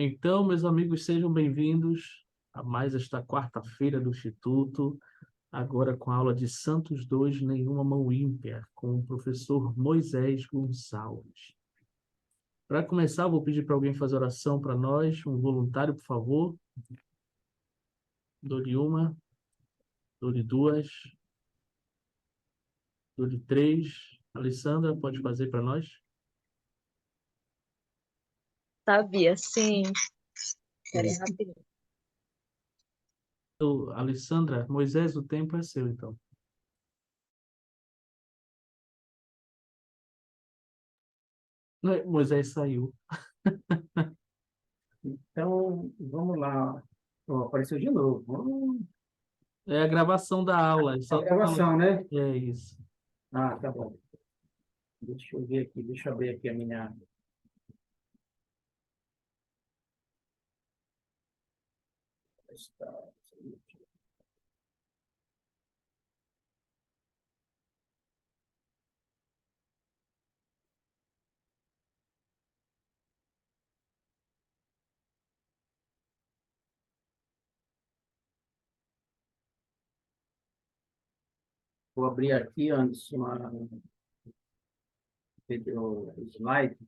Então, meus amigos, sejam bem-vindos a mais esta quarta-feira do Instituto, agora com a aula de Santos 2, Nenhuma Mão Ímpia, com o professor Moisés Gonçalves. Para começar, eu vou pedir para alguém fazer oração para nós, um voluntário, por favor. Dou-lhe uma, dou-lhe duas, dou-lhe três. Alessandra, pode fazer para nós? Sabia, sim. Peraí, rapidinho. Alessandra, Moisés, o tempo é seu, então. Moisés saiu. Então, vamos lá. Ó, apareceu de novo. É a gravação da aula. A Só gravação, né? É isso. Ah, tá bom. Deixa eu ver aqui, deixa eu abrir aqui a minha. Vou abrir aqui antes o slide.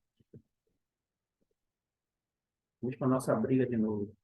Vamos para a nossa briga de novo.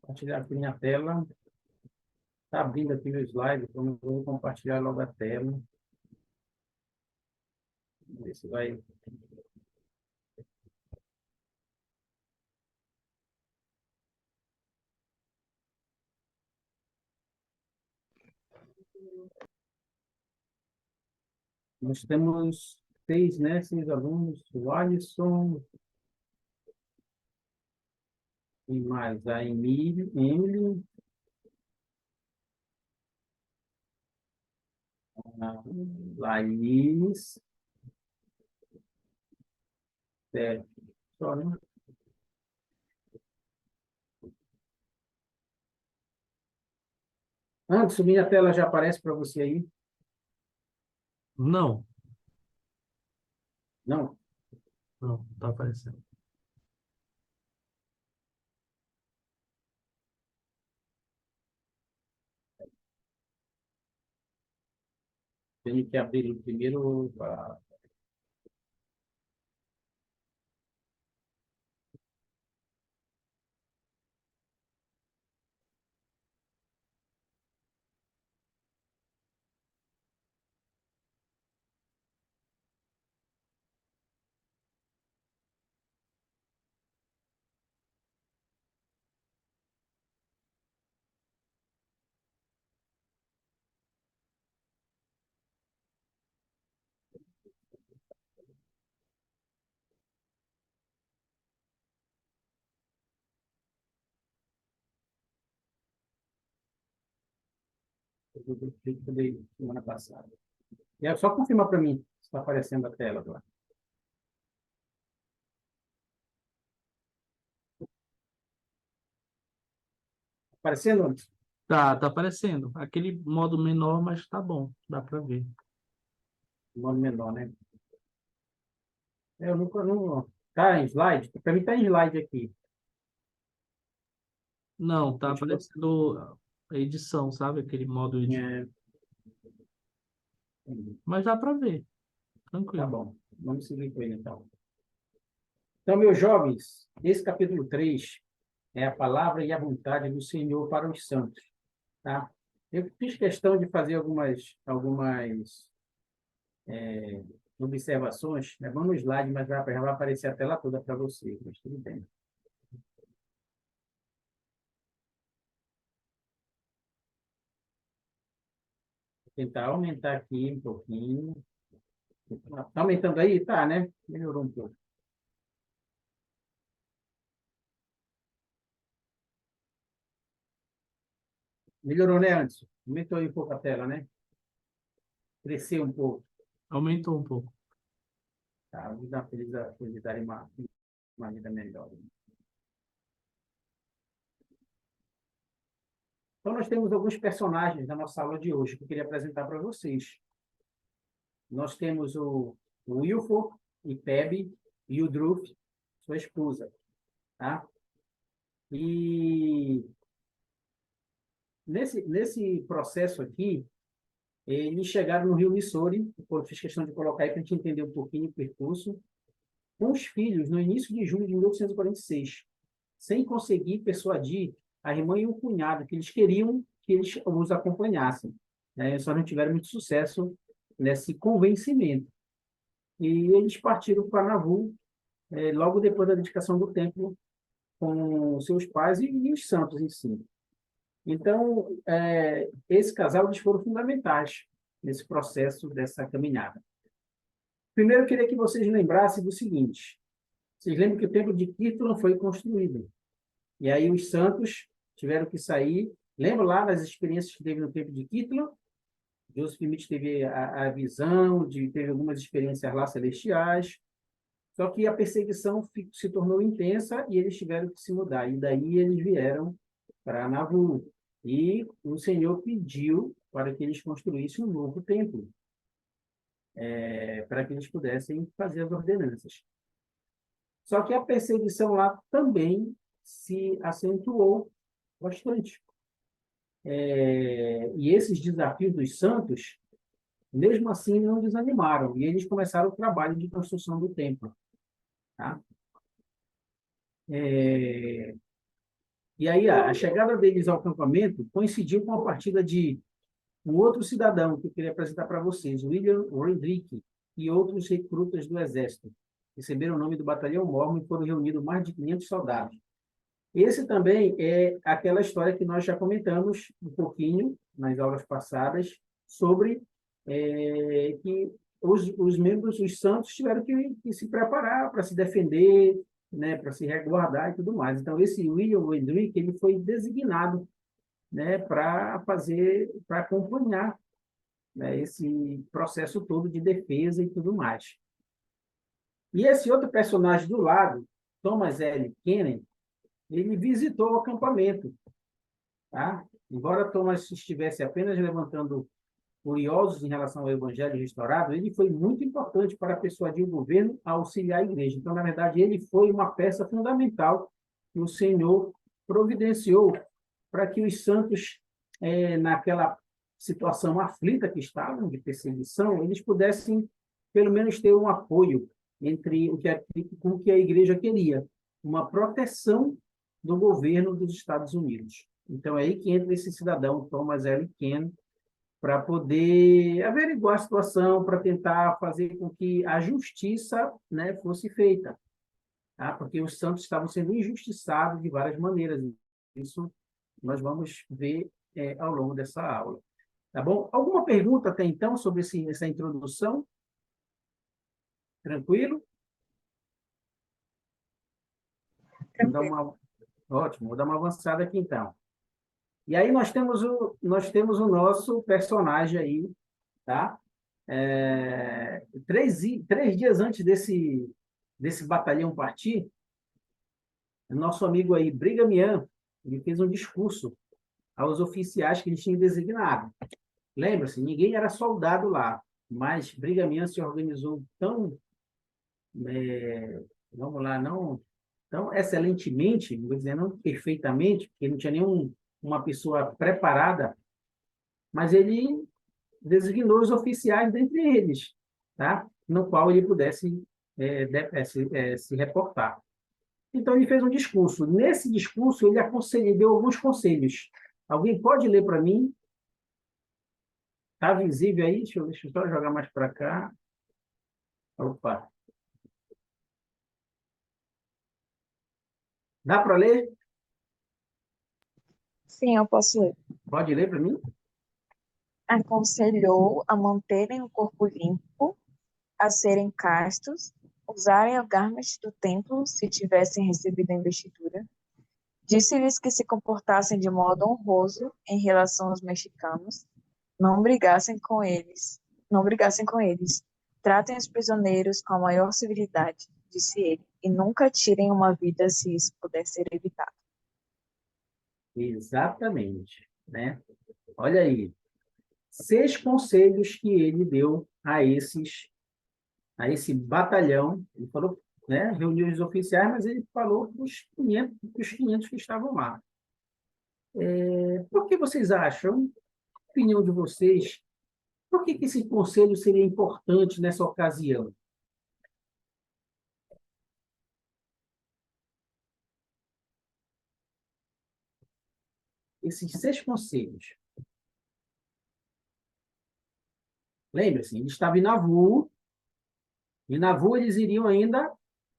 Compartilhar aqui minha tela. Está abrindo aqui o slide, então eu vou compartilhar logo a tela. Vamos ver se vai. Nós temos seis, né? Seis alunos. O Alisson e mais a Emily, a Laís, só, né? Anderson, minha tela já aparece para você aí? Não, Não? não, está aparecendo. Tenho que abrir o primeiro. Semana passada. É só confirmar para mim se está aparecendo a tela agora. Aparecendo, Anderson? Tá aparecendo. Aquele modo menor, mas tá bom, dá para ver. O nome menor, né? Eu nunca. Não, tá em slide? Para mim está em slide aqui. Não, tá Continua. aparecendo a edição, sabe? Aquele modo edição. É, Mas dá para ver, tá tranquilo. bom. Vamos seguir com ele então. Então, meus jovens, esse capítulo 3 é a palavra e a vontade do Senhor para os santos. Tá? Eu fiz questão de fazer algumas observações, né? Vamos no slide, mas já vai aparecer a tela toda para você, mas tudo bem. tentar aumentar aqui um pouquinho. Está aumentando aí? Tá, né? Melhorou um pouco. Melhorou, né, Anderson? Aumentou aí um pouco a tela, né? Cresceu um pouco. Aumentou um pouco. Tá? Vou dar para eles darem uma vida melhor. Então, nós temos alguns personagens da nossa aula de hoje que eu queria apresentar para vocês. Nós temos o Wilford e Pebe e o Druff, sua esposa. Tá? E nesse processo aqui, eles chegaram no Rio Missouri, eu fiz questão de colocar aí para a gente entender um pouquinho o percurso, com os filhos no início de junho de 1846, sem conseguir persuadir a irmã e o cunhado, que eles queriam que eles os acompanhassem. Né? Só não tiveram muito sucesso nesse convencimento. E eles partiram para Nauvoo, logo depois da dedicação do templo, com seus pais e os santos em si. Então, esse casal eles foram fundamentais nesse processo dessa caminhada. Primeiro, eu queria que vocês lembrassem do seguinte: vocês lembram que o templo de Kirtland foi construído, e aí os santos tiveram que sair. Lembra lá das experiências que teve no templo de Kirtland? Joseph Smith teve a visão, teve algumas experiências lá celestiais, só que a perseguição se tornou intensa e eles tiveram que se mudar. E daí eles vieram para Nauvoo. E o Senhor pediu para que eles construíssem um novo templo, para que eles pudessem fazer as ordenanças. Só que a perseguição lá também se acentuou bastante. E esses desafios dos santos, mesmo assim, não desanimaram. E eles começaram o trabalho de construção do templo. Tá? E aí, a chegada deles ao acampamento coincidiu com a partida de um outro cidadão que eu queria apresentar para vocês, William Rendrick, e outros recrutas do exército. Receberam o nome do batalhão Mormon e foram reunidos mais de 500 soldados. Esse também é aquela história que nós já comentamos um pouquinho nas aulas passadas, sobre que os membros, os santos, tiveram que se preparar para se defender, né, para se resguardar e tudo mais. Então, esse William Wendrick, ele foi designado, né, para acompanhar, né, esse processo todo de defesa e tudo mais. E esse outro personagem do lado, Thomas L. Kennedy, ele visitou o acampamento. Tá? Embora Thomas estivesse apenas levantando curiosos em relação ao Evangelho restaurado, ele foi muito importante para persuadir o governo a auxiliar a igreja. Então, na verdade, ele foi uma peça fundamental que o Senhor providenciou para que os santos, naquela situação aflita que estavam, de perseguição, eles pudessem, pelo menos, ter um apoio entre com o que a igreja queria, uma proteção do governo dos Estados Unidos. Então, é aí que entra esse cidadão, Thomas L. Kennedy, para poder averiguar a situação, para tentar fazer com que a justiça, né, fosse feita. Tá? Porque os santos estavam sendo injustiçados de várias maneiras. Isso nós vamos ver ao longo dessa aula. Tá bom? Alguma pergunta até então sobre essa introdução? Tranquilo? Tranquilo. Ótimo, vou dar uma avançada aqui então. E aí nós temos o nosso personagem aí, tá? 3 dias antes desse batalhão partir, nosso amigo aí, Brigham Young, ele fez um discurso aos oficiais que ele tinha designado. Lembra-se, ninguém era soldado lá, mas Brigham Young se organizou tão, vamos lá, não tão excelentemente, vou dizer, não perfeitamente, porque não tinha uma pessoa preparada, mas ele designou os oficiais dentre eles, tá? No qual ele pudesse se reportar. Então, ele fez um discurso. Nesse discurso, ele deu alguns conselhos. Alguém pode ler para mim? Está visível aí? Deixa eu só jogar mais para cá. Opa. Dá para ler? Sim, eu posso ler. Pode ler para mim? aconselhou a manterem o corpo limpo, a serem castos, usarem o garment do templo se tivessem recebido a investidura. Disse-lhes que se comportassem de modo honroso em relação aos mexicanos, não brigassem com eles. Tratem os prisioneiros com a maior civilidade, disse ele, e nunca tirem uma vida se isso puder ser evitado. Exatamente, né? Olha aí, 6 conselhos que ele deu a esse batalhão. Ele falou, né, reuniu os oficiais, mas ele falou para os 500 que estavam lá. Por que vocês acham, opinião de vocês, por que esse conselho seria importante nessa ocasião? Esses 6 conselhos. Lembre-se, ele estava em Nauvoo, e Nauvoo eles iriam ainda,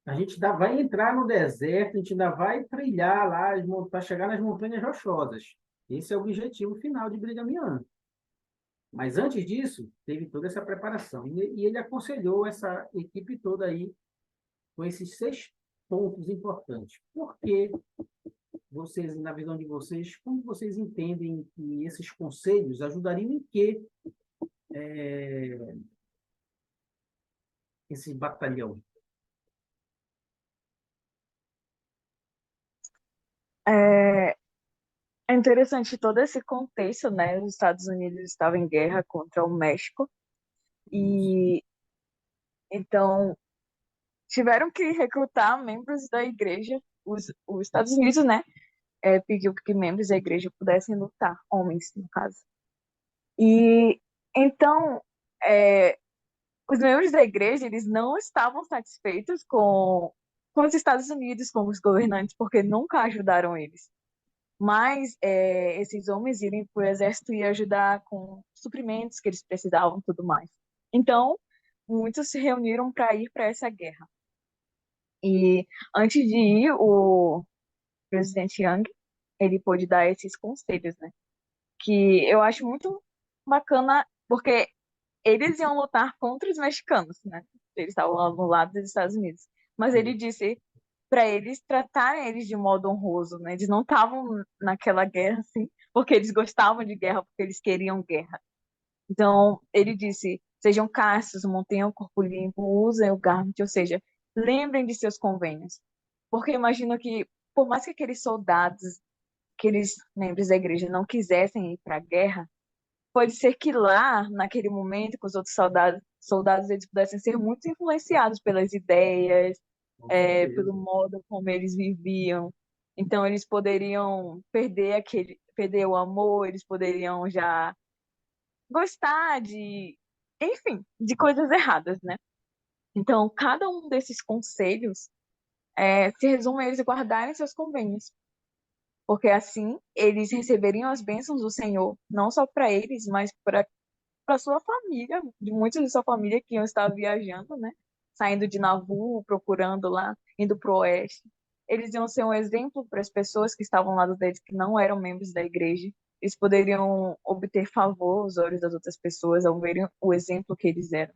a gente ainda vai entrar no deserto, a gente ainda vai trilhar lá para chegar nas montanhas rochosas. Esse é o objetivo final de Brigham Young. Mas antes disso, teve toda essa preparação. E ele aconselhou essa equipe toda aí com esses 6 pontos importantes. Por que vocês, na visão de vocês, como vocês entendem que esses conselhos ajudariam em quê esse batalhão? É, é interessante todo esse contexto, né? Os Estados Unidos estavam em guerra contra o México e então tiveram que recrutar membros da igreja. Os Estados Unidos, né? Pediu que membros da igreja pudessem lutar, homens, no caso. E então, é, os membros da igreja, eles não estavam satisfeitos com os Estados Unidos, com os governantes, porque nunca ajudaram eles. Mas esses homens irem para o exército e ajudar com suprimentos que eles precisavam e tudo mais. Então, muitos se reuniram para ir para essa guerra. E antes de ir, o presidente Young, ele pôde dar esses conselhos, né? Que eu acho muito bacana, porque eles iam lutar contra os mexicanos, né? Eles estavam lá no lado dos Estados Unidos. Mas ele disse para eles tratarem eles de modo honroso, né? Eles não estavam naquela guerra assim, porque eles gostavam de guerra, porque eles queriam guerra. Então, ele disse: sejam castos, mantenham o corpo limpo, usem o garment, ou seja, lembrem de seus convênios. Porque imagino que, por mais que aqueles soldados, aqueles membros da igreja não quisessem ir para a guerra, pode ser que lá, naquele momento, com os outros soldados eles pudessem ser muito influenciados pelas ideias, Com certeza. pelo modo como eles viviam. Então, eles poderiam perder o amor, eles poderiam já gostar enfim, de coisas erradas, né? Então, cada um desses conselhos se resume a eles guardarem seus convênios, porque assim eles receberiam as bênçãos do Senhor, não só para eles, mas para sua família, de muitos de sua família que iam estar viajando, né? Saindo de Nauvoo, procurando lá, indo para o oeste. Eles iam ser um exemplo para as pessoas que estavam ao lado deles, que não eram membros da igreja. Eles poderiam obter favor aos olhos das outras pessoas ao verem o exemplo que eles eram.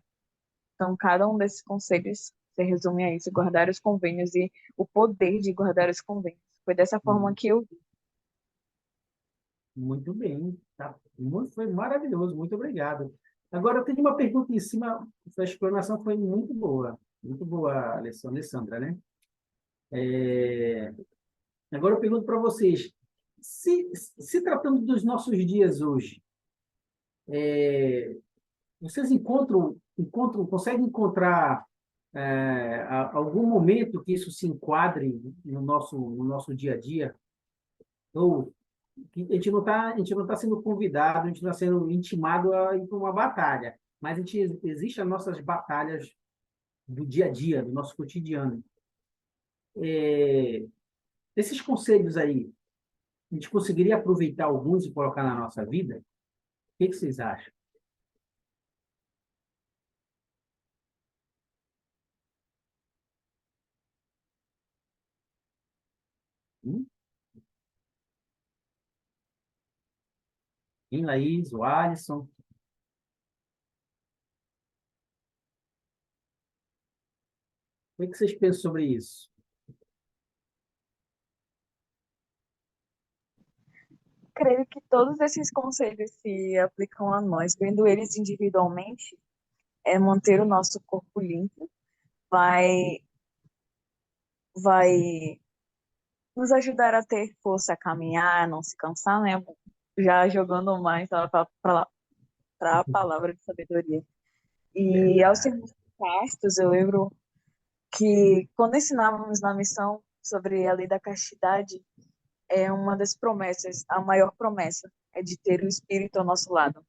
Então, cada um desses conselhos se resume a isso, guardar os convênios e o poder de guardar os convênios. Foi dessa forma que eu vi. Muito bem, tá? Foi maravilhoso, muito obrigado. Agora, eu tenho uma pergunta em cima, essa explanação foi muito boa, Alessandra, né? É, Agora eu pergunto para vocês, se tratando dos nossos dias hoje, vocês conseguem encontrar algum momento que isso se enquadre no nosso dia a dia? Ou que a gente não tá sendo convidado, a gente não está sendo intimado a ir para uma batalha, mas existe as nossas batalhas do dia a dia, do nosso cotidiano. É, Esses conselhos aí, a gente conseguiria aproveitar alguns e colocar na nossa vida? O que vocês acham? Hum? Hein, Laís, o Alisson? O que vocês pensam sobre isso? Creio que todos esses conselhos se aplicam a nós, vendo eles individualmente, é manter o nosso corpo limpo, vai, vai nos ajudar a ter força a caminhar, não se cansar, né? Já jogando mais para a palavra de sabedoria. E ao Verdade. sermos castos, eu lembro que quando ensinávamos na missão sobre a lei da castidade, é uma das promessas, a maior promessa é de ter o Espírito ao nosso lado.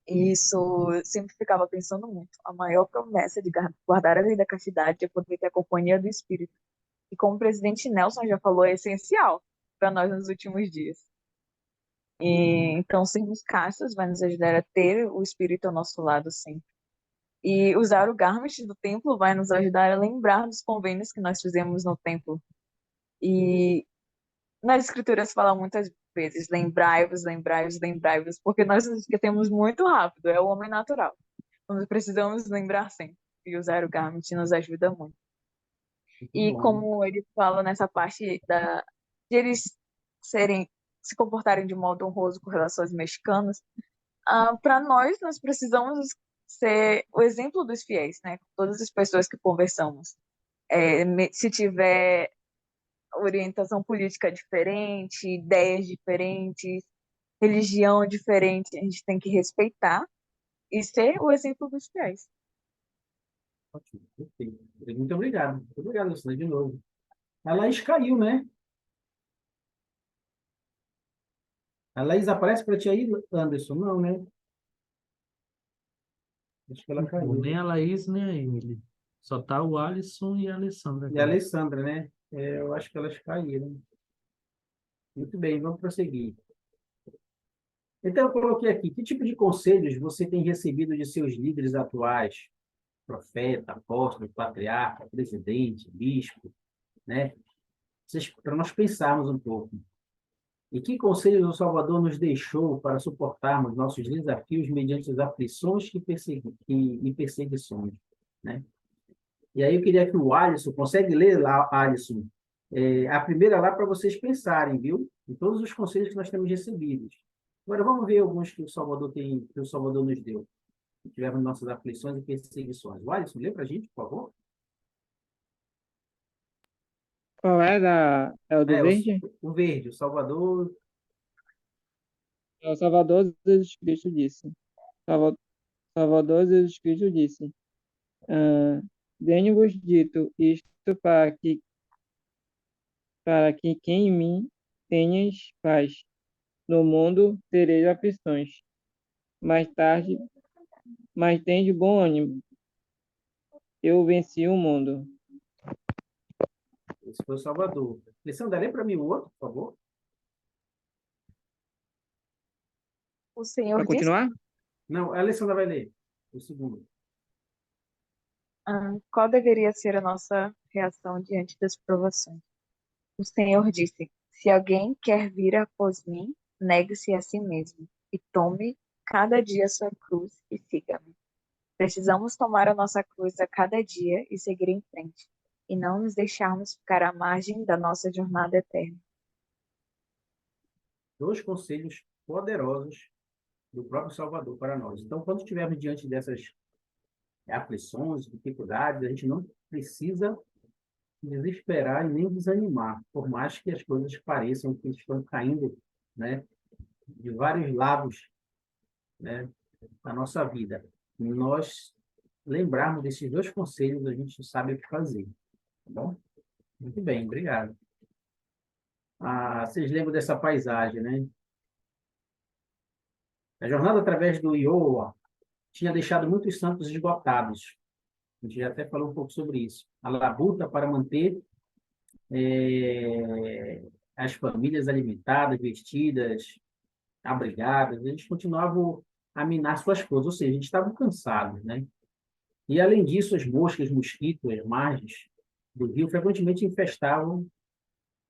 E isso eu sempre ficava pensando muito. A maior promessa de guardar a lei da castidade é poder ter a companhia do Espírito. E como o presidente Nelson já falou, é essencial para nós nos últimos dias. E, então, sermos castos vai nos ajudar a ter o Espírito ao nosso lado sempre. E usar o garment do templo vai nos ajudar a lembrar dos convênios que nós fizemos no templo. E nas escrituras fala muitas vezes, lembrai-vos, lembrai-vos, lembrai-vos, porque nós nos esquecemos muito rápido, é o homem natural. Nós precisamos lembrar sempre. E usar o garment nos ajuda muito. Muito E bom. como ele fala nessa parte de eles serem, se comportarem de modo honroso com relações mexicanas, para nós precisamos ser o exemplo dos fiéis, né? Com todas as pessoas que conversamos. Se tiver orientação política diferente, ideias diferentes, religião diferente, a gente tem que respeitar e ser o exemplo dos fiéis. Ótimo, perfeito. Muito obrigado. Muito obrigado, Luciana, de novo. A Laís caiu, né? A Laís aparece para ti aí, Anderson? Não, né? Acho que ela Não, nem caiu. a Laís, nem a Emily. Só tá o Alisson e a Alessandra E a aqui. Alessandra, né? Eu acho que elas caíram. Muito bem, vamos prosseguir. Então, eu coloquei aqui, que tipo de conselhos você tem recebido de seus líderes atuais? Profeta, apóstolo, patriarca, presidente, bispo, né? Para nós pensarmos um pouco. E que conselhos o Salvador nos deixou para suportarmos nossos desafios mediante as aflições e perseguições, né? E aí eu queria que o Alisson, consegue ler lá, Alisson, a primeira lá para vocês pensarem, viu? Em todos os conselhos que nós temos recebidos. Agora vamos ver alguns que o Salvador nos deu. Que tivemos nossas aflições e perseguições. O Alisson, lê para a gente, por favor. Qual é é o do É, verde? o verde, o Salvador. É o Salvador Jesus Cristo disse. Salva- Salvador Jesus Cristo disse. Ah, tenho-vos dito isto para que quem em mim tenhas paz. No mundo tereis aflições. Mais tarde, mas tende bom ânimo. Eu venci o mundo. Esse foi o Salvador. Alessandra, lê para mim o outro, por favor. O Senhor Para disse, continuar? Não, a Alessandra vai ler. O segundo. qual deveria ser a nossa reação diante das provações? O Senhor disse, se alguém quer vir após mim, negue-se a si mesmo e tome cada dia sua cruz e siga-me. Precisamos tomar a nossa cruz a cada dia e seguir em frente, e não nos deixarmos ficar à margem da nossa jornada eterna. Dois conselhos poderosos do próprio Salvador para nós. Então, quando estivermos diante dessas aflições, dificuldades, a gente não precisa desesperar e nem desanimar, por mais que as coisas pareçam que estão caindo, né, de vários lados, né, da nossa vida. Nós lembrarmos desses dois conselhos, a gente sabe o que fazer, tá bom? Muito bem, obrigado. Vocês lembram dessa paisagem, né? A jornada através do Iowa tinha deixado muitos santos esgotados. A gente já até falou um pouco sobre isso. A labuta para manter as famílias alimentadas, vestidas, abrigadas, eles continuavam a minar suas coisas, ou seja, a gente estava cansado, né? E, além disso, as moscas, mosquitos, as margens do rio frequentemente infestavam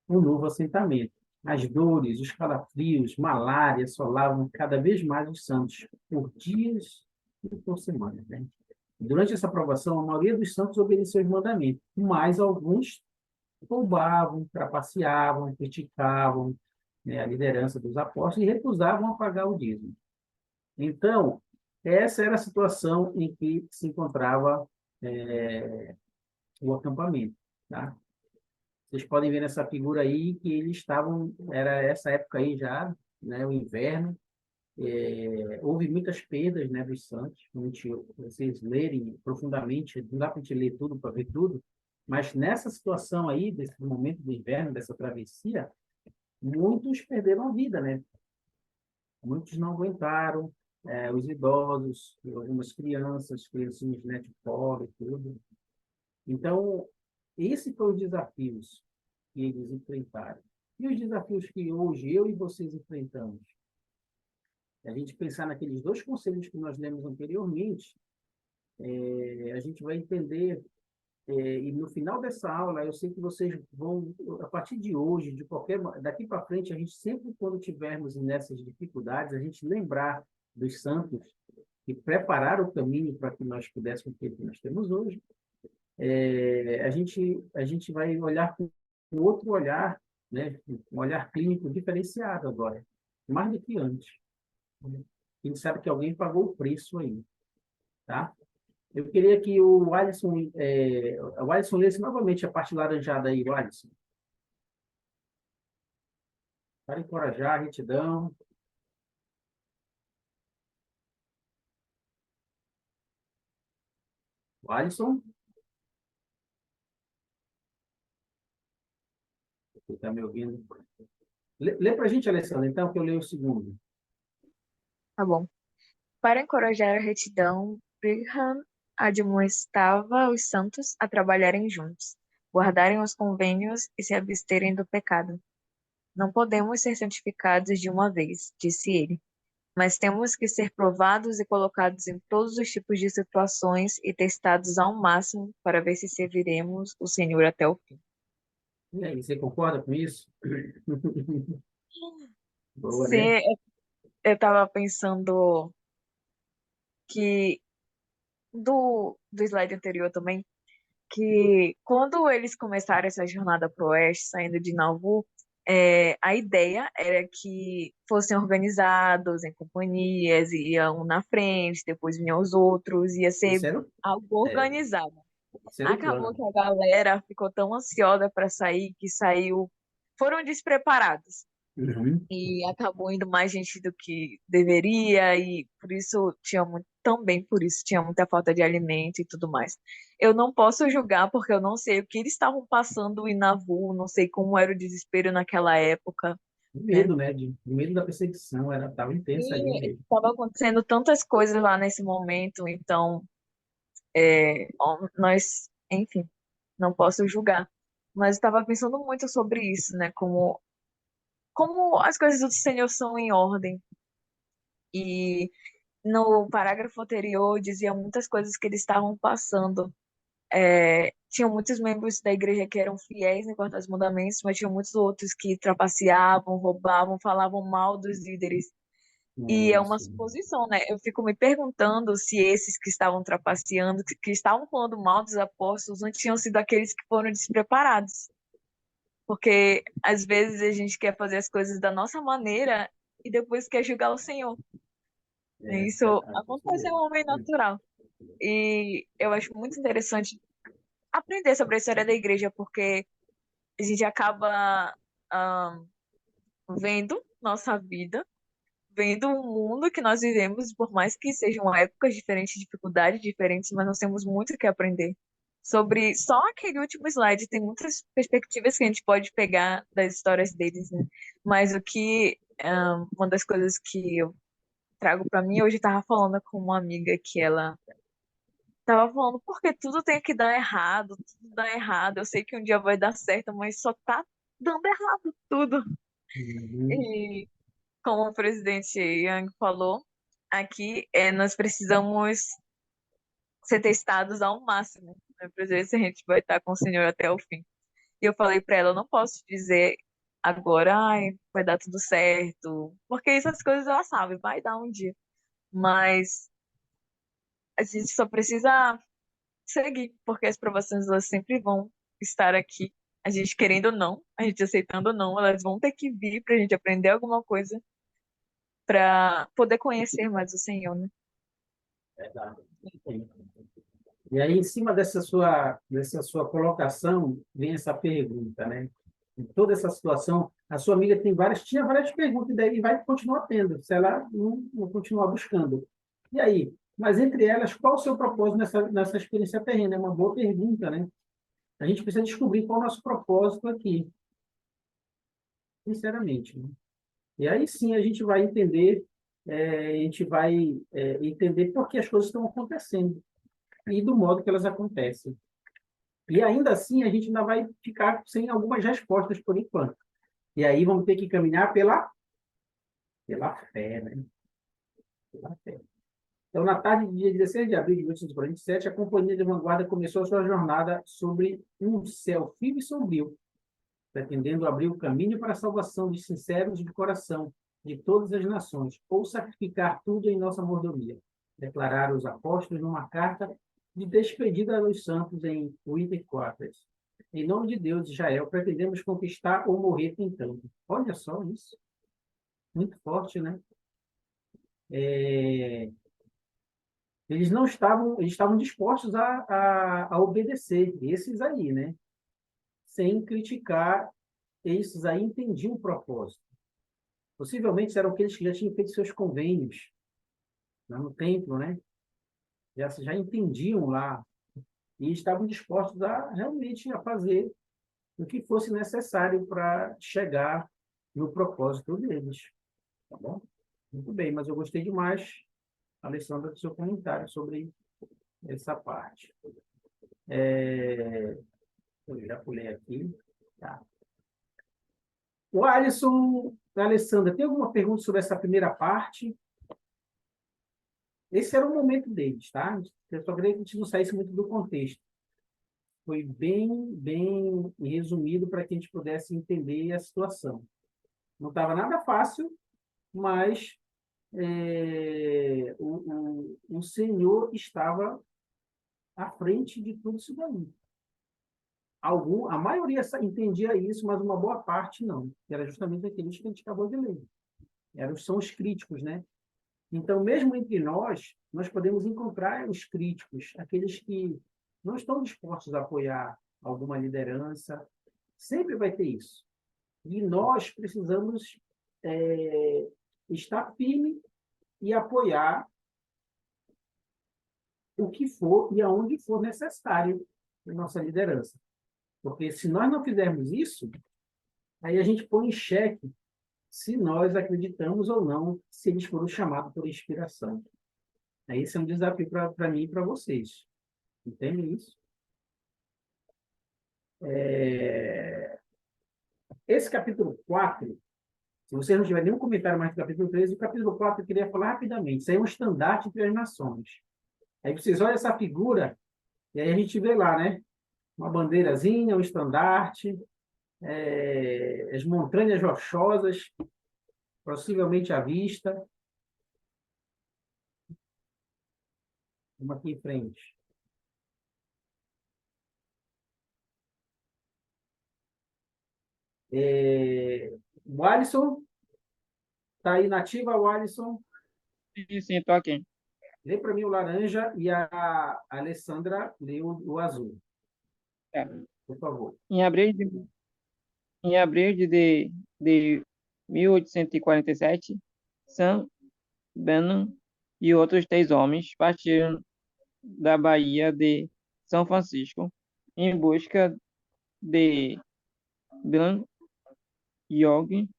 um novo assentamento. As dores, os calafrios, malária assolavam cada vez mais os santos, por dias e por semanas, né? Durante essa provação, a maioria dos santos obedeceu os mandamentos, mas alguns roubavam, trapaceavam, criticavam, né, a liderança dos apóstolos e recusavam a pagar o dízimo. Então, essa era a situação em que se encontrava o acampamento, tá? Vocês podem ver nessa figura aí que eles estavam, era essa época aí já, né, o inverno, houve muitas perdas, né, dos santos. Vocês lerem profundamente, não dá para a gente ler tudo para ver tudo, mas nessa situação aí, desse momento do inverno, dessa travessia, muitos perderam a vida, né? Muitos não aguentaram, os idosos, algumas crianças, né, de pobre, tudo. Então, esse foi os desafios que eles enfrentaram. E os desafios que hoje eu e vocês enfrentamos? A gente pensar naqueles dois conselhos que nós lemos anteriormente, a gente vai entender, e no final dessa aula, eu sei que vocês vão, a partir de hoje, daqui para frente, a gente sempre, quando tivermos nessas dificuldades, a gente lembrar dos santos que prepararam o caminho para que nós pudéssemos ter o que nós temos hoje. A gente vai olhar com outro olhar, né? Um olhar clínico diferenciado agora, mais do que antes. A gente sabe que alguém pagou o preço aí, tá? Eu queria que o Alisson lesse novamente a parte laranjada aí, o Alisson. Para encorajar, retidão. O Alisson, você está me ouvindo? Lê para a gente, Alessandra, então, que eu leio o segundo. Tá bom. Para encorajar a retidão, Brigham admoestava os santos a trabalharem juntos, guardarem os convênios e se absterem do pecado. Não podemos ser santificados de uma vez, disse ele, mas temos que ser provados e colocados em todos os tipos de situações e testados ao máximo para ver se serviremos o Senhor até o fim. E aí, você concorda com isso? Boa, né? Sim, eu estava pensando que do slide anterior também, que quando eles começaram essa jornada para o oeste, saindo de Nauvoo, a ideia era que fossem organizados em companhias, iam na frente, depois vinham os outros, ia ser Esse era, algo é, organizado. esse era o Acabou plano. que a galera ficou tão ansiosa para sair que foram despreparados. Uhum. E acabou indo mais gente do que deveria, e também por isso tinha muita falta de alimento e tudo mais. Eu não posso julgar porque eu não sei o que eles estavam passando em Nauvoo, não sei como era o desespero naquela época, O né? medo, né? O medo da perseguição, estava intensa ali E mesmo. estava acontecendo tantas coisas lá nesse momento, então enfim, não posso julgar. Mas estava pensando muito sobre isso, né? Como as coisas do Senhor são em ordem. E no parágrafo anterior dizia muitas coisas que eles estavam passando. Tinham muitos membros da igreja que eram fiéis em quanto aos mandamentos, mas tinham muitos outros que trapaceavam, roubavam, falavam mal dos líderes. E é uma Isso. suposição, né? Eu fico me perguntando se esses que estavam trapaceando, que estavam falando mal dos apóstolos, não tinham sido aqueles que foram despreparados. Porque às vezes a gente quer fazer as coisas da nossa maneira e depois quer julgar o Senhor. Isso Verdade, isso acontece em um mesmo. homem natural. E eu acho muito interessante aprender sobre a história da igreja, porque a gente acaba vendo nossa vida, vendo o mundo que nós vivemos, por mais que sejam épocas diferentes, dificuldades diferentes, mas nós temos muito que aprender. Sobre só aquele último slide, tem muitas perspectivas que a gente pode pegar das histórias deles, né? Mas uma das coisas que eu trago para mim, hoje estava falando com uma amiga que ela tava falando, porque tudo tem que dar errado, tudo dá errado. Eu sei que um dia vai dar certo, mas só tá dando errado tudo. Uhum. E como o presidente Yang falou, aqui nós precisamos ser testados ao máximo, né, para ver se a gente vai estar com o Senhor até o fim. E eu falei para ela, eu não posso dizer agora, ai, vai dar tudo certo, porque essas coisas ela sabe, vai dar um dia. Mas a gente só precisa seguir, porque as provações elas sempre vão estar aqui. A gente querendo ou não, a gente aceitando ou não, elas vão ter que vir para a gente aprender alguma coisa para poder conhecer mais o Senhor, né? Verdade. E aí, em cima dessa sua colocação, vem essa pergunta, né? Em toda essa situação, a sua amiga tinha várias perguntas, e daí vai continuar tendo, se ela não continuar buscando. E aí? Mas, entre elas, qual o seu propósito nessa experiência terrena? É uma boa pergunta, né? A gente precisa descobrir qual é o nosso propósito aqui, sinceramente, né? E aí sim a gente vai entender, entender por que as coisas estão acontecendo e do modo que elas acontecem. E ainda assim, a gente ainda vai ficar sem algumas respostas por enquanto. E aí vamos ter que caminhar pela fé, né? Pela fé. Então, na tarde do dia 16 de abril de 1847, a Companhia de Vanguarda começou a sua jornada sobre um céu frio e sombrio, pretendendo abrir o caminho para a salvação de sinceros de coração, de todas as nações, ou sacrificar tudo em nossa mordomia, declararam os apóstolos numa carta de despedida aos santos em Wittenquatres. Em nome de Deus, Israel, pretendemos conquistar ou morrer tentando. Olha só isso. Muito forte, né? Eles estavam dispostos a obedecer, esses aí, né? Sem criticar, esses aí entendiam o propósito. Possivelmente eram aqueles que já tinham feito seus convênios lá no templo, né? Já entendiam lá e estavam dispostos a realmente a fazer o que fosse necessário para chegar no propósito deles, tá bom? Muito bem, mas eu gostei demais, Alessandra, do seu comentário sobre essa parte. Eu já pulei aqui. Tá. O Alisson, Alessandra, tem alguma pergunta sobre essa primeira parte? Esse era o momento deles, tá? Eu só queria que a gente não saísse muito do contexto. Foi bem resumido para que a gente pudesse entender a situação. Não estava nada fácil, mas o Senhor estava à frente de tudo isso daí. A maioria entendia isso, mas uma boa parte não. Era justamente aqueles que a gente acabou de ler. São os críticos, né? Então, mesmo entre nós podemos encontrar os críticos, aqueles que não estão dispostos a apoiar alguma liderança. Sempre vai ter isso. E nós precisamos estar firme e apoiar o que for e aonde for necessário na nossa liderança. Porque se nós não fizermos isso, aí a gente põe em xeque se nós acreditamos ou não, se eles foram chamados por inspiração. Esse é um desafio para mim e para vocês. Entende isso? Esse capítulo 4, se você não tiver nenhum comentário mais do capítulo 3, o capítulo 4 eu queria falar rapidamente. Isso aí é um estandarte entre as nações. Aí vocês olham essa figura, e aí a gente vê lá, né? Uma bandeirazinha, um estandarte, as montanhas rochosas, possivelmente à vista. Vamos aqui em frente. O Alisson, está aí nativa, o Alisson. Sim, estou aqui. Lê para mim o laranja e a Alessandra lê o azul. É. Por favor. Em abril de 1847, Sam Benham e outros 3 homens partiram da Baía de São Francisco em busca de Bran Yong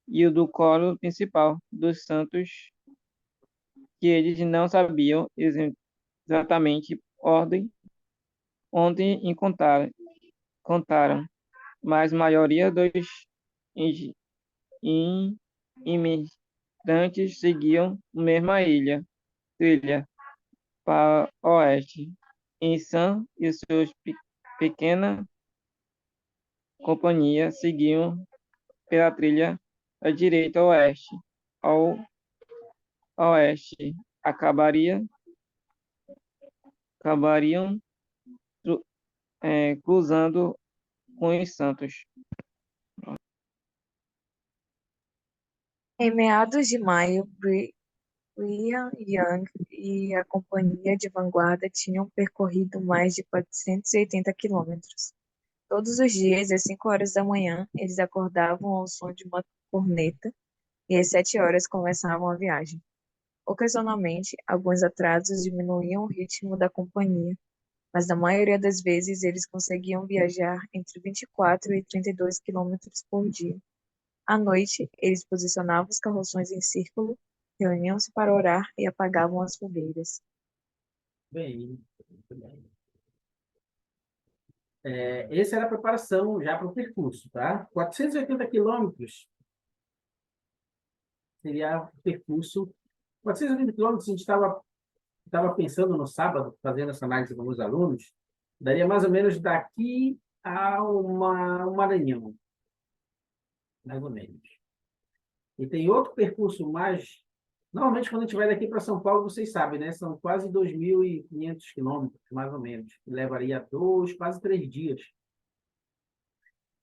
e do coro principal dos santos, que eles não sabiam exatamente ordem onde encontraram, mas a maioria dos imigrantes seguiam a mesma trilha para o oeste. Em Sam e suas pequena companhia seguiam pela trilha da direita ao oeste. Ao oeste, acabaria acabariam cruzando com os santos. Em meados de maio, Brigham Young e a companhia de vanguarda tinham percorrido mais de 480 quilômetros. Todos os dias, às 5 horas da manhã, eles acordavam ao som de uma corneta e às 7 horas começavam a viagem. Ocasionalmente, alguns atrasos diminuíam o ritmo da companhia, mas na maioria das vezes eles conseguiam viajar entre 24 e 32 quilômetros por dia. À noite, eles posicionavam os carroções em círculo, reuniam-se para orar e apagavam as fogueiras. Bem, muito bem. Essa era a preparação já para o percurso, tá? 480 quilômetros seria o percurso. 480 quilômetros, a gente estava pensando no sábado, fazendo essa análise com os alunos, daria mais ou menos daqui ao Maranhão, mais ou menos. E tem outro percurso mais. Normalmente, quando a gente vai daqui para São Paulo, vocês sabem, né? São quase 2.500 quilômetros, mais ou menos. Levaria quase 3 dias.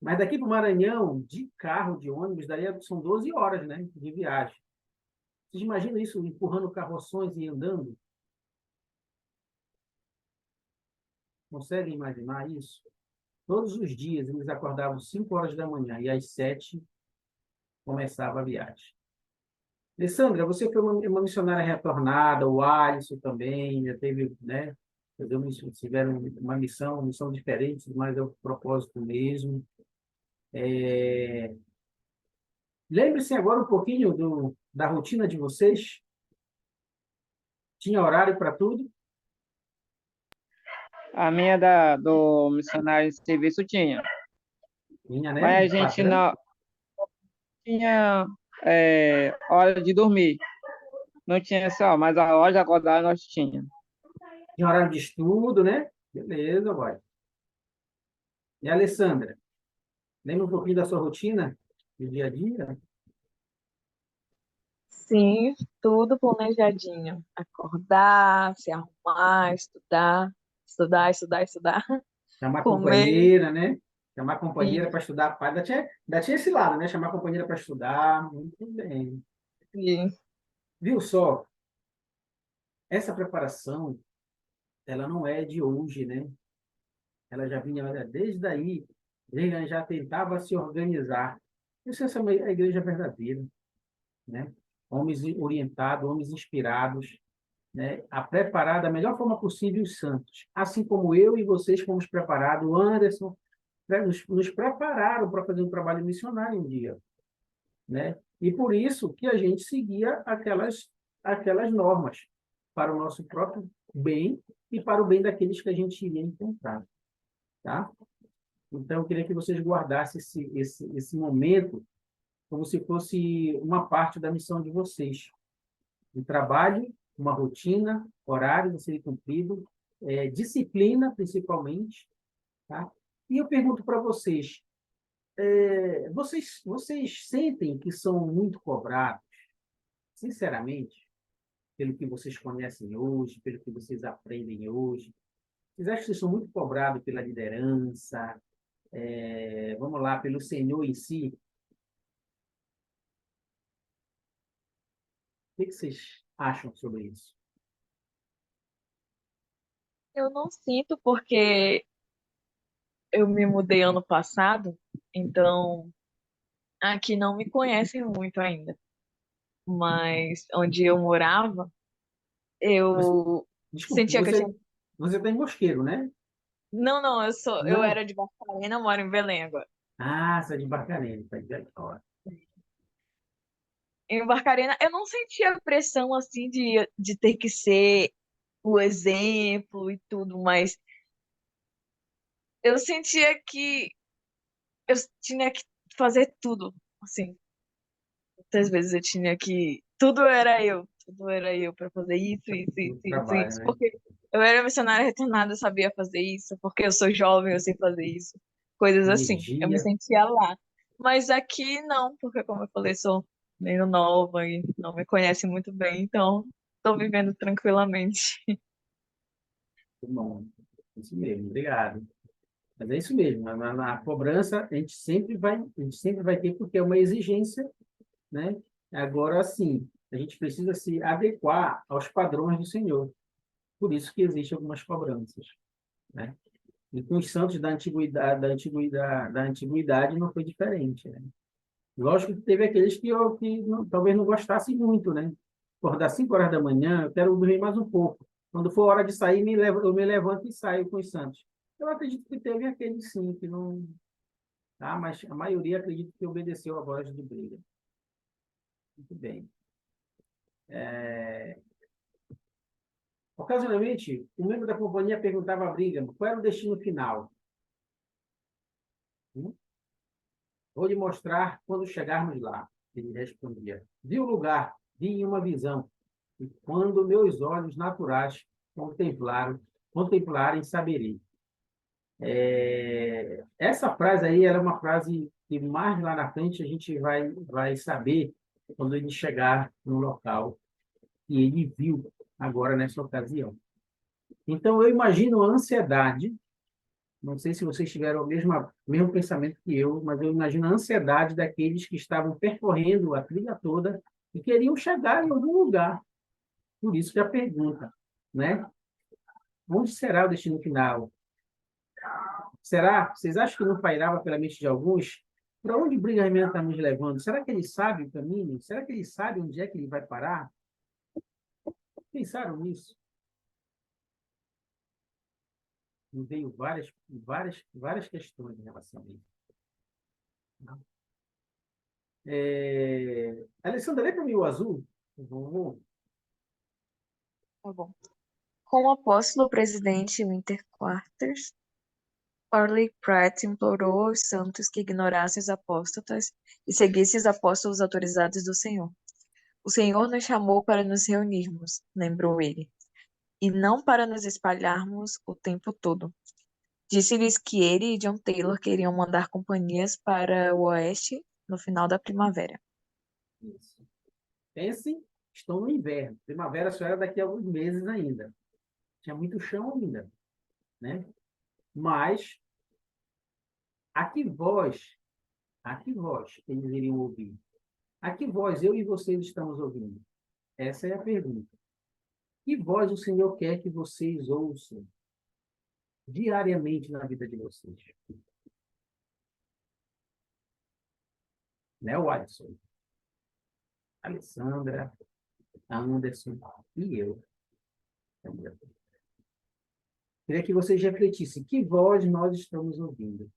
Mas daqui para o Maranhão, de carro, de ônibus, são 12 horas, né, de viagem. Vocês imaginam isso, empurrando carroções e andando? Conseguem imaginar isso? Todos os dias eles acordavam 5 horas da manhã e às 7 começava a viagem. Alessandra, você foi uma missionária retornada, o Alisson também, já teve, né? Tiveram uma missão diferente, mas é o propósito mesmo. Lembre-se agora um pouquinho da rotina de vocês. Tinha horário para tudo? A minha do missionário de serviço tinha, Tinha, né? mas a gente Padrão. não tinha hora de dormir. Não tinha só, mas a hora de acordar nós tinha. Tinha horário de estudo, né? Beleza, vai. E a Alessandra, lembra um pouquinho da sua rotina do dia a dia? Sim, tudo planejadinho. Acordar, se arrumar, estudar, estudar, estudar, estudar, Chamar a comer. companheira, né? Chamar a companheira E, para estudar. Ainda tinha esse lado, né? Chamar a companheira para estudar. Muito bem. e Viu só? Essa preparação, ela não é de hoje, né? Ela já vinha desde aí. Ele já tentava se organizar. Essa é a igreja verdadeira, né? Homens orientados, homens inspirados, né, a preparar da melhor forma possível os santos. Assim como eu e vocês fomos preparados, o Anderson, né, nos prepararam para fazer um trabalho missionário um dia. Né? E por isso que a gente seguia aquelas normas para o nosso próprio bem e para o bem daqueles que a gente iria encontrar. Tá? Então, eu queria que vocês guardassem esse momento como se fosse uma parte da missão de vocês. Um trabalho, uma rotina, horário a ser cumprido, disciplina, principalmente. Tá? E eu pergunto para vocês, vocês sentem que são muito cobrados, sinceramente, pelo que vocês conhecem hoje, pelo que vocês aprendem hoje? Vocês acham que vocês são muito cobrados pela liderança, vamos lá, pelo Senhor em si? O que vocês acham sobre isso? eu não sinto porque eu me mudei ano passado, então aqui não me conhecem muito ainda. Mas onde eu morava, Você, eu desculpa, sentia que eu tinha. você tem Mosqueiro, né? Não, não, eu Não. era de Barcarena, moro em Belém agora. Ah, você é de Barcarena, tá de fora. Em Barcarena, eu não sentia pressão assim de ter que ser o exemplo e tudo, mas eu sentia que eu tinha que fazer tudo, assim. Muitas vezes eu tinha que. Tudo era eu para fazer isso, isso, isso, No isso, trabalho, isso, né? porque eu era missionária retornada, eu sabia fazer isso, porque eu sou jovem, eu sei fazer isso, coisas assim. Eu me Energia. sentia lá. Mas aqui não, porque como eu falei, sou meio nova e não me conhece muito bem, então estou vivendo tranquilamente. Bom, isso mesmo, obrigado. Mas é isso mesmo, na cobrança a gente sempre vai ter, porque é uma exigência, né? Agora, sim, a gente precisa se adequar aos padrões do Senhor. Por isso que existem algumas cobranças, né? E com os santos da antiguidade não foi diferente, né? Lógico que teve aqueles que talvez não gostassem muito, né? Acordar 5 horas da manhã, eu quero dormir mais um pouco. Quando for hora de sair, eu me levanto e saio com os santos. Eu acredito que teve aqueles sim, que não. Tá? Mas a maioria acredito que obedeceu a voz de briga. Muito bem. Ocasionalmente, um membro da companhia perguntava a Brigham qual era o destino final. Hum? Vou lhe mostrar quando chegarmos lá. Ele respondia. Vi o lugar, vi em uma visão. E quando meus olhos naturais contemplarem, saberei. Essa frase aí era uma frase que mais lá na frente a gente vai saber quando ele chegar no local que ele viu agora nessa ocasião. Então, eu imagino a ansiedade, não sei se vocês tiveram o mesmo pensamento que eu, mas eu imagino a ansiedade daqueles que estavam percorrendo a trilha toda e queriam chegar em algum lugar. Por isso que a pergunta, né? Onde será o destino final? Será? Vocês acham que não pairava pela mente de alguns? Para onde o Brigham Young está nos levando? Será que ele sabe o caminho? Será que ele sabe onde é que ele vai parar? Pensaram nisso? Me veio várias questões em relação a isso. Alessandra, lê para mim o azul. Vou. Tá bom. Com o apóstolo presidente Winter Quarters, Orley Pratt implorou aos santos que ignorassem os apóstatas e seguissem os apóstolos autorizados do Senhor. O Senhor nos chamou para nos reunirmos, lembrou ele, e não para nos espalharmos o tempo todo. Disse-lhes que ele e John Taylor queriam mandar companhias para o oeste no final da primavera. Isso. Pensem, estão no inverno. Primavera só era daqui a alguns meses ainda. Tinha muito chão ainda, né? Mas a que voz eles iriam ouvir? A que voz eu e vocês estamos ouvindo? Essa é a pergunta. Que voz o Senhor quer que vocês ouçam diariamente na vida de vocês? Né, Watson? Alessandra, Anderson e eu. Queria que vocês refletissem que voz nós estamos ouvindo.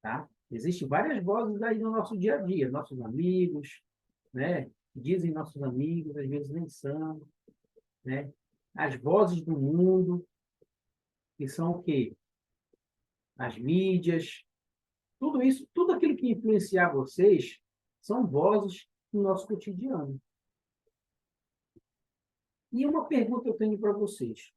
Tá? Existem várias vozes aí no nosso dia a dia, nossos amigos, né? Dizem nossos amigos, às vezes nem são, né? As vozes do mundo, que são o quê? As mídias, tudo isso, tudo aquilo que influenciar vocês, são vozes do nosso cotidiano. E uma pergunta eu tenho para vocês.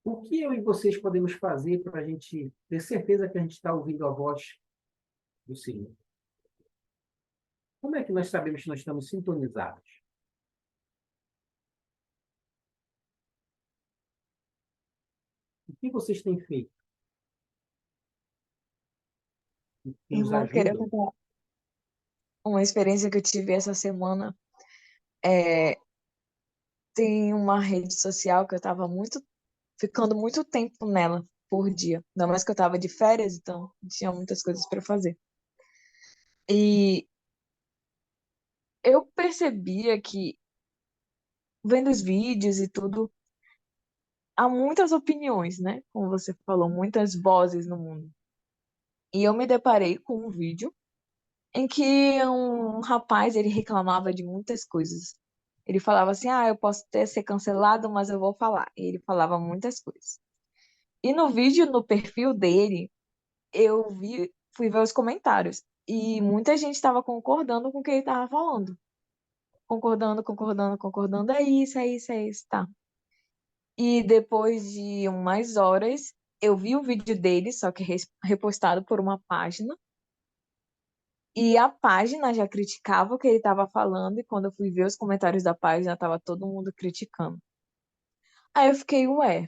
O que eu e vocês podemos fazer para a gente ter certeza que a gente está ouvindo a voz do Senhor? Como é que nós sabemos que nós estamos sintonizados? O que vocês têm feito? Que nos Irmão, queria ajudam? contar uma experiência que eu tive essa semana. É, tem uma rede social que eu estava ficando muito tempo nela por dia. Ainda mais que eu estava de férias, então tinha muitas coisas para fazer. E eu percebia que, vendo os vídeos e tudo, há muitas opiniões, né? Como você falou, muitas vozes no mundo. E eu me deparei com um vídeo em que um rapaz, ele reclamava de muitas coisas. Ele falava assim, eu posso até ser cancelado, mas eu vou falar. E ele falava muitas coisas. E no vídeo, no perfil dele, fui ver os comentários. E muita gente estava concordando com o que ele estava falando. Concordando, concordando, concordando. É isso, é isso, é isso, tá. E depois de umas horas, eu vi o vídeo dele, só que repostado por uma página. E a página já criticava o que ele estava falando, e quando eu fui ver os comentários da página, estava todo mundo criticando. Aí eu fiquei, ué,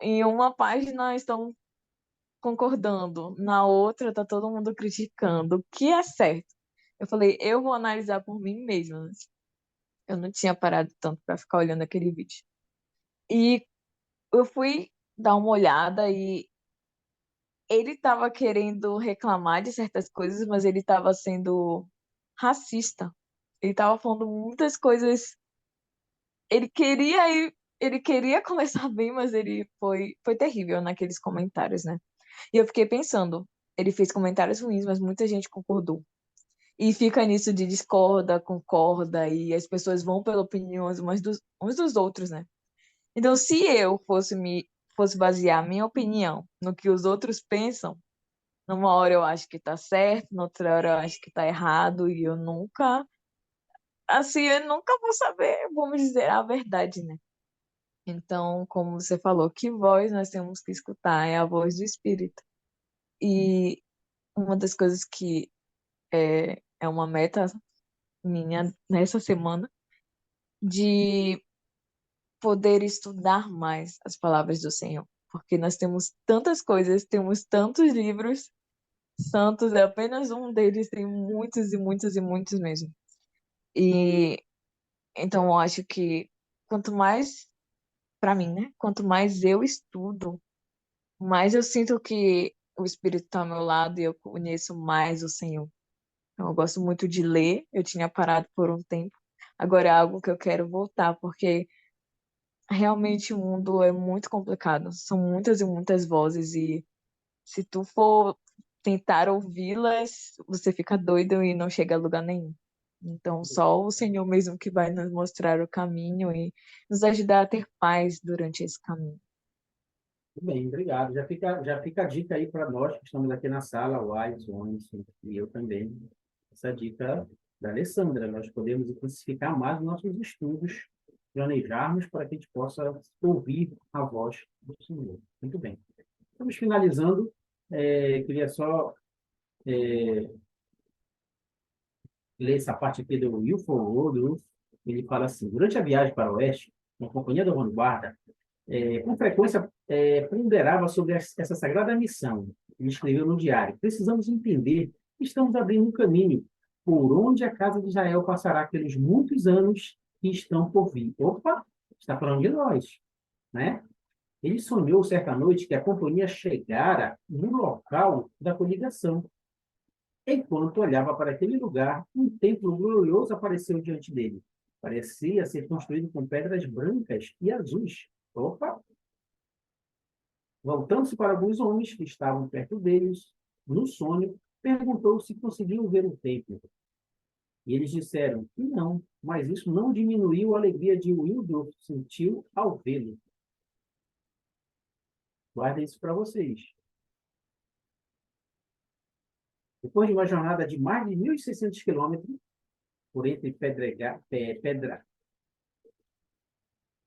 em uma página estão concordando, na outra tá todo mundo criticando, o que é certo? Eu falei, eu vou analisar por mim mesma. Eu não tinha parado tanto para ficar olhando aquele vídeo. E eu fui dar uma olhada e ele estava querendo reclamar de certas coisas, mas ele estava sendo racista. Ele estava falando muitas coisas. Ele queria ele queria começar bem, mas ele foi terrível naqueles comentários, né? E eu fiquei pensando, ele fez comentários ruins, mas muita gente concordou. E fica nisso de discorda, concorda, e as pessoas vão pela opinião uns dos outros, né? Então, se eu fosse basear minha opinião no que os outros pensam, numa hora eu acho que tá certo, noutra hora eu acho que tá errado, e eu nunca vou saber, vamos dizer, a verdade, né? Então, como você falou, que voz nós temos que escutar? É a voz do Espírito. E uma das coisas que é uma meta minha nessa semana, de poder estudar mais as palavras do Senhor. Porque nós temos tantas coisas, temos tantos livros, Santos é apenas um deles, tem muitos e muitos e muitos mesmo. E então eu acho que quanto mais, para mim, né? Quanto mais eu estudo, mais eu sinto que o Espírito está ao meu lado e eu conheço mais o Senhor. Então, eu gosto muito de ler, eu tinha parado por um tempo, agora é algo que eu quero voltar, porque realmente o mundo é muito complicado, são muitas e muitas vozes, e se tu for tentar ouvi-las, você fica doido e não chega a lugar nenhum. Então, só o Senhor mesmo que vai nos mostrar o caminho e nos ajudar a ter paz durante esse caminho. Muito bem, obrigado. Já fica a dica aí para nós que estamos aqui na sala, o Alisson, o Anderson e eu também. Essa dica da Alessandra. Nós podemos intensificar mais os nossos estudos, planejarmos para que a gente possa ouvir a voz do Senhor. Muito bem. Estamos finalizando. Queria só ler essa parte aqui do Wilford Woodruff. Ele fala assim: durante a viagem para o oeste, na companhia da vanguarda, com frequência ponderava sobre essa sagrada missão. Ele escreveu no diário: precisamos entender que estamos abrindo um caminho por onde a casa de Israel passará pelos muitos anos que estão por vir. Opa, está falando de nós, né? Ele sonhou certa noite que a companhia chegara no local da coligação. Enquanto olhava para aquele lugar, um templo glorioso apareceu diante dele. Parecia ser construído com pedras brancas e azuis. Opa! Voltando-se para alguns homens que estavam perto deles, no sonho, perguntou se conseguiam ver o templo. E eles disseram que não, mas isso não diminuiu a alegria de Wildorf sentiu ao vê-lo. Guardem isso para vocês. Depois de uma jornada de mais de 1.600 quilômetros, por entre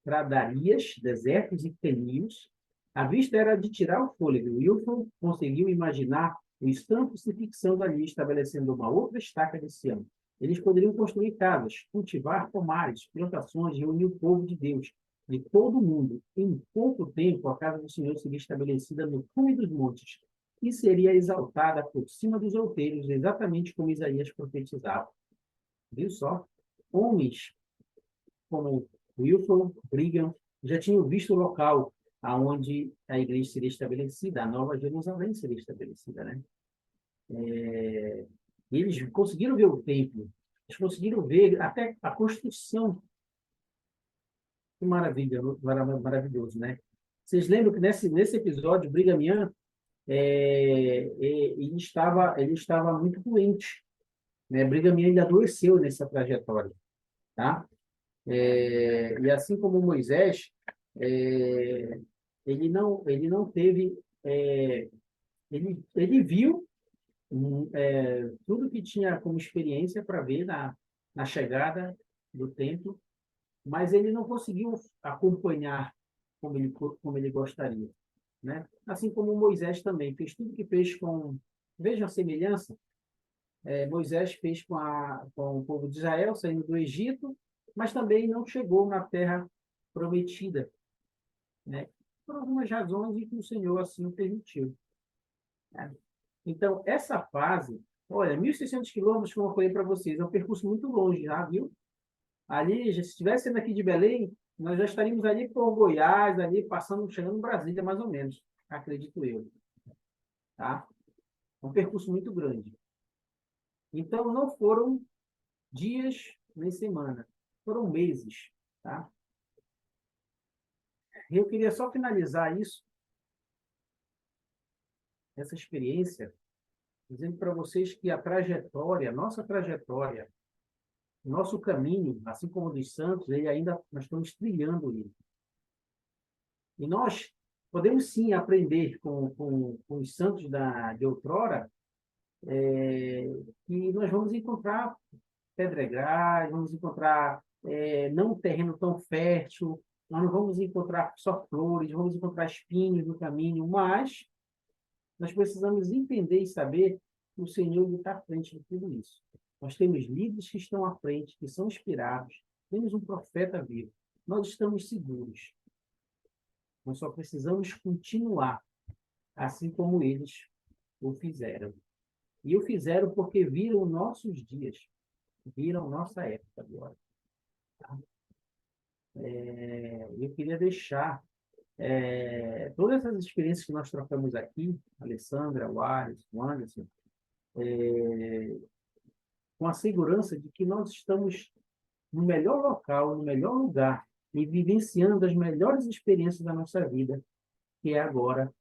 pradarias, desertos e caninhos, a vista era de tirar o fôlego. Wilson conseguiu imaginar os campos de ficção dali, estabelecendo uma outra estaca de Sião. Eles poderiam construir casas, cultivar pomares, plantações e reunir o povo de Deus, de todo o mundo. Em pouco tempo, a casa do Senhor seria estabelecida no cume dos montes e seria exaltada por cima dos outeiros, exatamente como Isaías profetizava. Viu só? Homens como Wilson, Brigham, já tinham visto o local aonde a igreja seria estabelecida, a Nova Jerusalém seria estabelecida, né? Eles conseguiram ver o templo, eles conseguiram ver até a construção. Que maravilha, maravilhoso, né? Vocês lembram que nesse episódio, Brigham Young, ele estava muito doente, né? Brigham Young ainda adoeceu nessa trajetória, tá? E assim como Moisés, ele não teve, ele viu tudo que tinha como experiência para ver na chegada do templo, mas ele não conseguiu acompanhar como ele gostaria, né? Assim como Moisés também fez tudo que fez com, veja a semelhança, Moisés fez com o povo de Israel saindo do Egito, mas também não chegou na terra prometida, né? Por algumas razões e que o Senhor assim o permitiu, né? Então, essa fase, olha, 1.600 quilômetros, como eu falei para vocês, é um percurso muito longe já, viu? Ali, se estivesse sendo aqui de Belém, nós já estaríamos ali por Goiás, ali passando, chegando em Brasília, mais ou menos, acredito eu, tá? É um percurso muito grande. Então, não foram dias nem semana, foram meses, tá? Eu queria só finalizar isso, essa experiência, dizendo para vocês que a trajetória, nossa trajetória, nosso caminho, assim como o dos santos, ele ainda nós estamos trilhando ele. E nós podemos sim aprender com os santos de outrora, que nós vamos encontrar pedregais, vamos encontrar não um terreno tão fértil, nós não vamos encontrar só flores, vamos encontrar espinhos no caminho, mas nós precisamos entender e saber que o Senhor está à frente de tudo isso. Nós temos líderes que estão à frente, que são inspirados, temos um profeta vivo, nós estamos seguros. Nós só precisamos continuar, assim como eles o fizeram. E o fizeram porque viram nossos dias, viram nossa época agora. Tá? Eu queria deixar todas essas experiências que nós trocamos aqui, Alessandra, o Ares, o Anderson, com a segurança de que nós estamos no melhor local, no melhor lugar, e vivenciando as melhores experiências da nossa vida, que é agora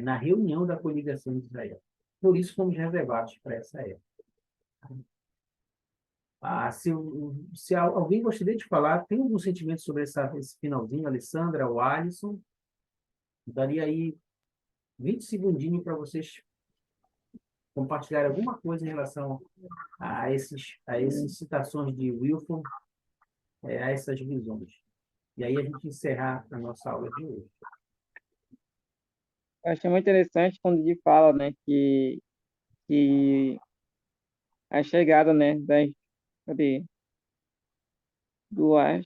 na reunião da coligação de Israel. Por isso fomos reservados para essa época. Se alguém gostaria de falar, tem algum sentimento sobre esse finalzinho, Alessandra ou Alisson? Daria aí 20 segundinhos para vocês compartilhar alguma coisa em relação a essas citações de Wilson, a essas visões. E aí a gente encerrar a nossa aula de hoje. Eu achei muito interessante quando ele fala, né, que a chegada, né, cadê? Do ar,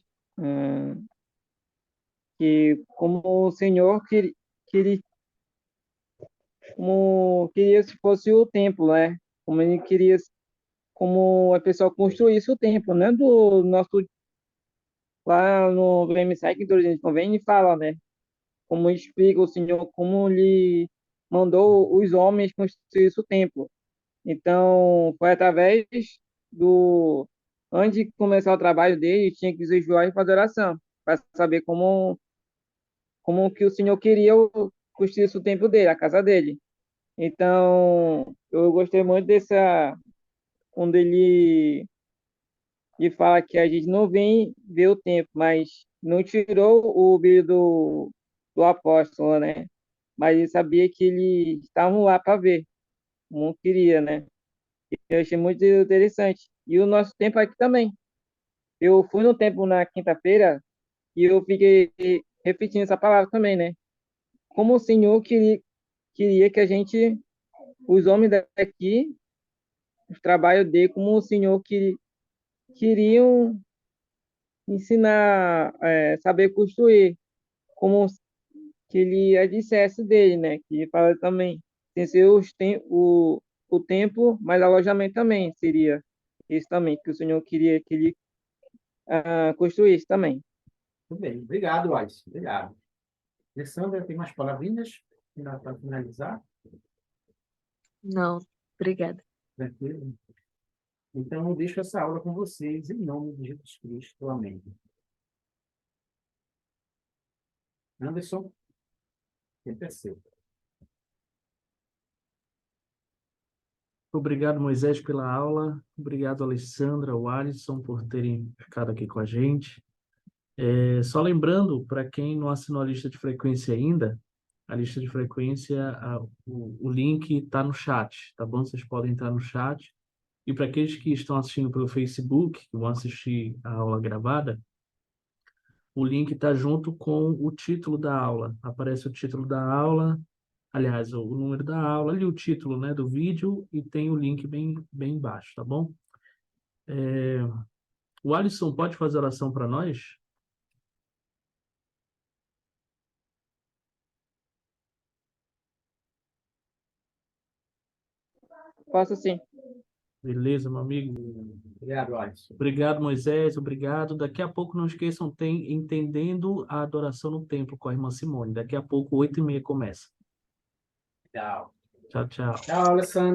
que como o Senhor queria, como queria se fosse o templo, né? Como ele queria, como a pessoa construísse o templo, né? Do nosso, lá no VMSAI, que a gente convém, ele fala, né? Como explica o Senhor, como lhe mandou os homens construir o templo. Então, foi através do... Antes de começar o trabalho dele, tinha que jejuar e fazer oração, para saber como que o Senhor queria construir o templo dele, a casa dele. Então, eu gostei muito quando ele fala que a gente não vem ver o tempo, mas não tirou o brilho do apóstolo, né? Mas ele sabia que eles estavam lá para ver, como queria, né? Eu achei muito interessante. E o nosso tempo aqui também. Eu fui no templo na quinta-feira e eu fiquei repetindo essa palavra também, né? Como o Senhor queria que a gente, os homens daqui, os trabalhos dele, como o Senhor queriam ensinar, saber construir, como que ele dissesse dele, né? Que ele fala também, sem ser o tempo, mas alojamento também seria isso também, que o Senhor queria que ele construísse também. Muito bem. Obrigado, Alisson. Obrigado. Alessandra, tem mais palavrinhas para finalizar? Não, obrigada. Tranquilo? Então, eu deixo essa aula com vocês, em nome de Jesus Cristo. Amém. Anderson, tempo é seu. Obrigado, Moisés, pela aula. Obrigado, Alessandra, o Alisson, por terem ficado aqui com a gente. Só lembrando, para quem não assinou a lista de frequência ainda, a lista de frequência, o link está no chat, tá bom? Vocês podem entrar no chat. E para aqueles que estão assistindo pelo Facebook, que vão assistir a aula gravada, o link está junto com o título da aula. Aparece o título da aula, aliás, o número da aula, ali o título, né, do vídeo, e tem o link bem embaixo, tá bom? O Alisson pode fazer oração para nós? Posso sim. Beleza, meu amigo? Obrigado, Alisson. Obrigado, Moisés. Obrigado. Daqui a pouco, não esqueçam, tem Entendendo a Adoração no Templo com a irmã Simone. Daqui a pouco, 8h30 começa. Tchau. Tchau, tchau. Tchau, Alessandro.